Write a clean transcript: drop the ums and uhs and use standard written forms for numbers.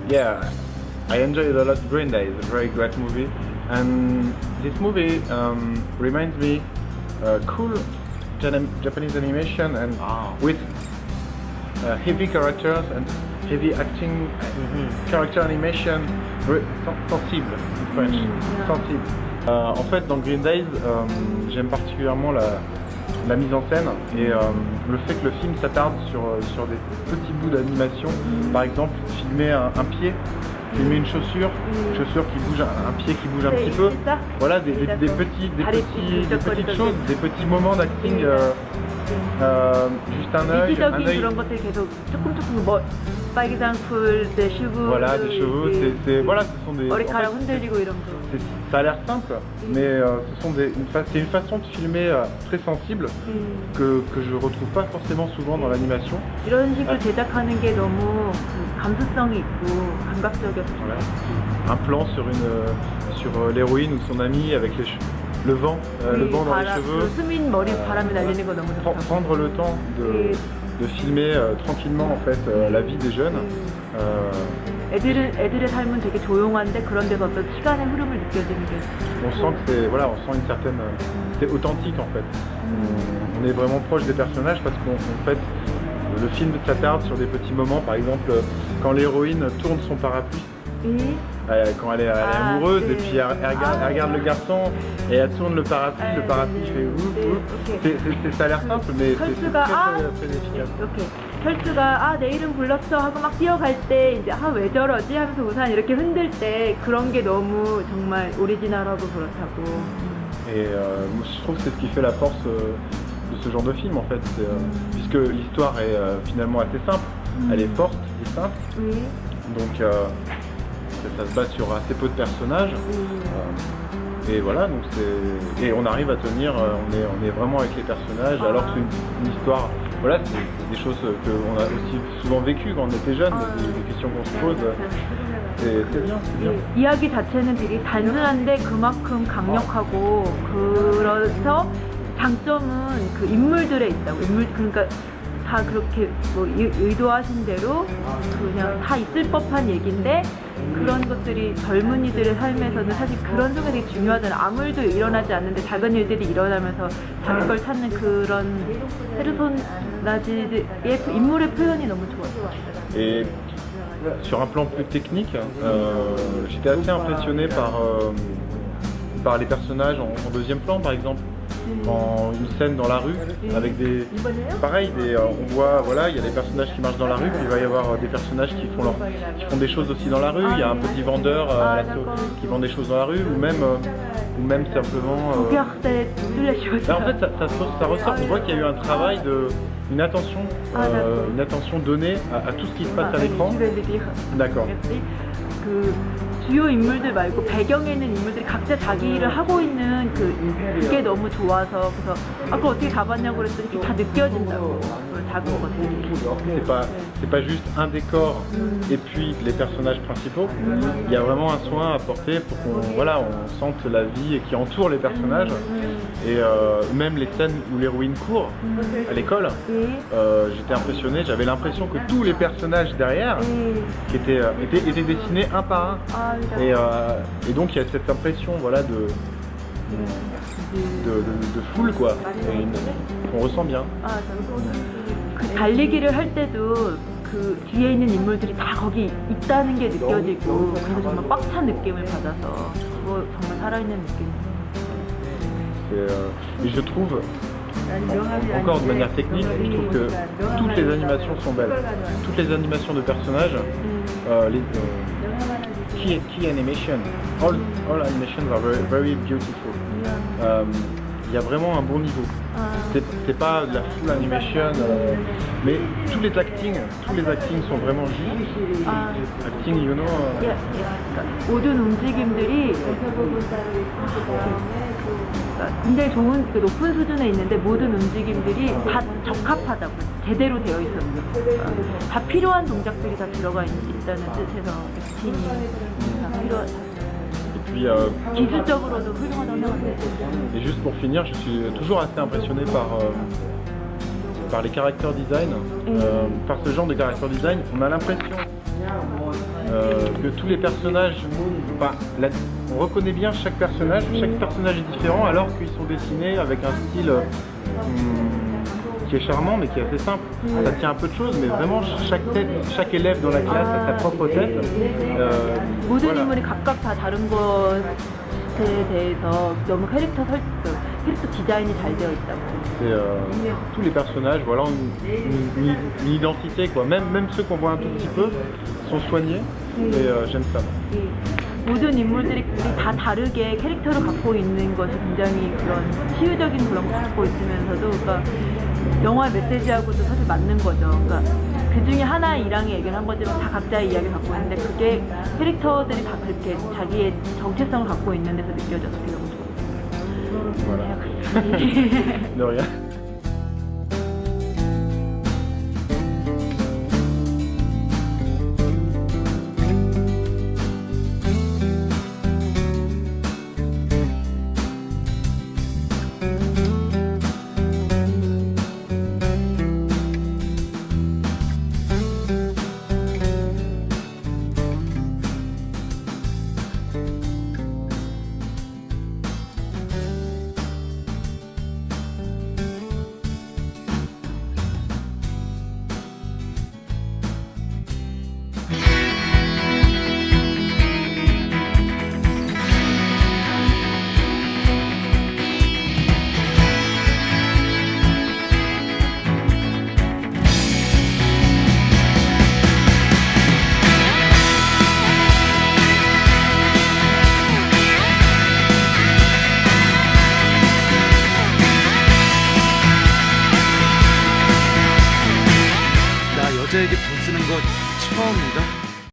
Yeah, I enjoyed a lot Green Days, a very great movie. And this movie reminds me cool Japanese animation and with heavy characters and heavy acting, character animation, sensible in French, sensible. En fait, dans Green Days, j'aime particulièrement la mise en scène et le fait que le film s'attarde sur des petits bouts d'animation. Par exemple, filmer un pied, filmer une chaussure qui bouge, un pied qui bouge un petit peu. Voilà, des petites choses, des petits moments d'acting. Juste un œil. 그런 것들이 계속 조금 빨간불, 내 cheveux. Voilà, des cheveux. Voilà, ce sont des. 머리카락 흔들리고 이런 거. Ça a l'air simple, mais c'est une façon de filmer très sensible que je retrouve pas forcément souvent dans l'animation. 이런 식으로 제작하는 게 너무 감수성이 있고 감각적이었어요. Voilà. Un plan sur l'héroïne ou son ami avec le vent dans les cheveux. 스민 머리 바람이 날리는 거 너무 좋다. Prendre le temps de filmer tranquillement en fait la vie des jeunes. 애들의 삶은 되게 조용한데 그런 데서 어떤 시간의 흐름을 느껴지는 게. On sent que on sent une certaine, c'est authentique en fait. On est vraiment proche des personnages parce qu'en fait le film s'attarde sur des petits moments, par exemple quand l'héroïne tourne son parapluie. Quand elle est amoureuse et puis elle regarde le garçon et elle tourne le parapluie fait ouf. Ça a l'air simple mais c'est très efficace. 철수가 내 이름 불렀어 하고 막 뛰어갈 때 이제 왜 저러지 하면서 우산 이렇게 흔들 때 그런 게 너무 정말 오리지널하고 그렇다고. Et je trouve que c'est ce qui fait la force de ce genre de film en fait, puisque l'histoire est finalement assez simple, elle est forte et simple. Donc ça se base sur assez peu de personnages. Et voilà, donc et on arrive à tenir, on est vraiment avec les personnages, alors que c'est une histoire, voilà, c'est des choses qu'on a aussi souvent vécues quand on était jeunes, des questions qu'on se pose. C'est bien, c'est bien. 이야기 자체는 되게 단순한데 그만큼 강력하고 그래서 장점은 그 인물들에 있다고. 그러니까 다 그렇게 뭐 의도하신 대로 그냥 다 있을 법한 얘기인데 그런 것들이 젊은이들의 삶에서는 사실 그런 쪽이 되게 중요하잖아요. 아무 일도 일어나지 않는데 작은 일들이 일어나면서 자기 걸 찾는 그런 페르소나지의 인물의 표현이 너무 좋았어요. Et sur un plan plus technique, j'étais assez impressionné par les personnages en deuxième plan par exemple. En une scène dans la rue avec on voit voilà, il y a des personnages qui marchent dans la rue, puis il va y avoir des personnages qui font des choses aussi dans la rue. Il y a un petit vendeur qui vend des choses dans la rue ou même simplement en fait ça ressort, on voit qu'il y a eu un travail une attention donnée à tout ce qui se passe à l'écran. D'accord. 그 주요 인물들 말고 배경에 있는 인물들이 각자 자기 일을 하고 있는 그게 너무 좋아서 그래서 아까 어떻게 잡았냐고 그랬더니 다 느껴진다고 잡은 거거든요. C'est pas juste un décor et puis les personnages principaux. Il y a vraiment un soin apporté pour on sente la vie qui entoure les personnages et même les scènes où l'héroïne court à l'école. J'étais impressionné, j'avais l'impression que tous les personnages derrière qui étaient dessinés un par un. Et donc il y a cette impression de foule quoi, qu'on ressent bien. 그 달리기를 할 때도 그 뒤에 있는 인물들이 다 거기 있다는 게 느껴지고 그래서 정말 꽉 찬 느낌을 받아서 그거 정말 살아있는 느낌이에요. Et je trouve, encore de manière technique, je trouve que toutes les animations sont belles. Toutes les animations de personnages, key animation, all animations are very, very beautiful. Il y a vraiment un bon niveau. C'est pas de la full animation, mais tous les actings sont vraiment justes. Acting, you know. 모든 움직임들이 굉장히 좋은 높은 수준에 있는데 모든 움직임들이 다 적합하다고 제대로 되어 있었어요. 다 필요한 동작들이 다 들어가 있다는 뜻에서 액팅이 다 필요하다. 기술적으로도 훌륭하다고 생각해요. Et juste pour finir, je suis toujours assez impressionné par les character design, par ce genre de character design. On a l'impression que tous les personnages, enfin, on reconnaît bien chaque personnage est différent alors qu'ils sont dessinés avec un style qui est charmant mais qui est assez simple. Ça tient un peu de choses mais vraiment chaque élève dans la classe a sa propre tête. 모든 voilà. 인물이 각각 다 다른 것에 대해서 너무 캐릭터 디자인이 잘 되어 있다고. Tous les personnages, voilà, ont une identité quoi. Même ceux qu'on voit un tout petit peu sont soignés et j'aime ça. 모든 인물들이 다 다르게 캐릭터를 갖고 있는 것이 굉장히 그런 치유적인 그런 걸 갖고 있으면서도 그러니까 영화의 메시지하고도 사실 맞는 거죠. 그러니까 그 중에 하나의 일항의 얘기를 한 거지만 다 각자의 이야기를 갖고 있는데 그게 캐릭터들이 다 그렇게 자기의 정체성을 갖고 있는 데서 느껴져서 되게 너무 좋아요. Voilà. 같이. De rien. 나 여자에게 돈 쓰는 거 처음이다.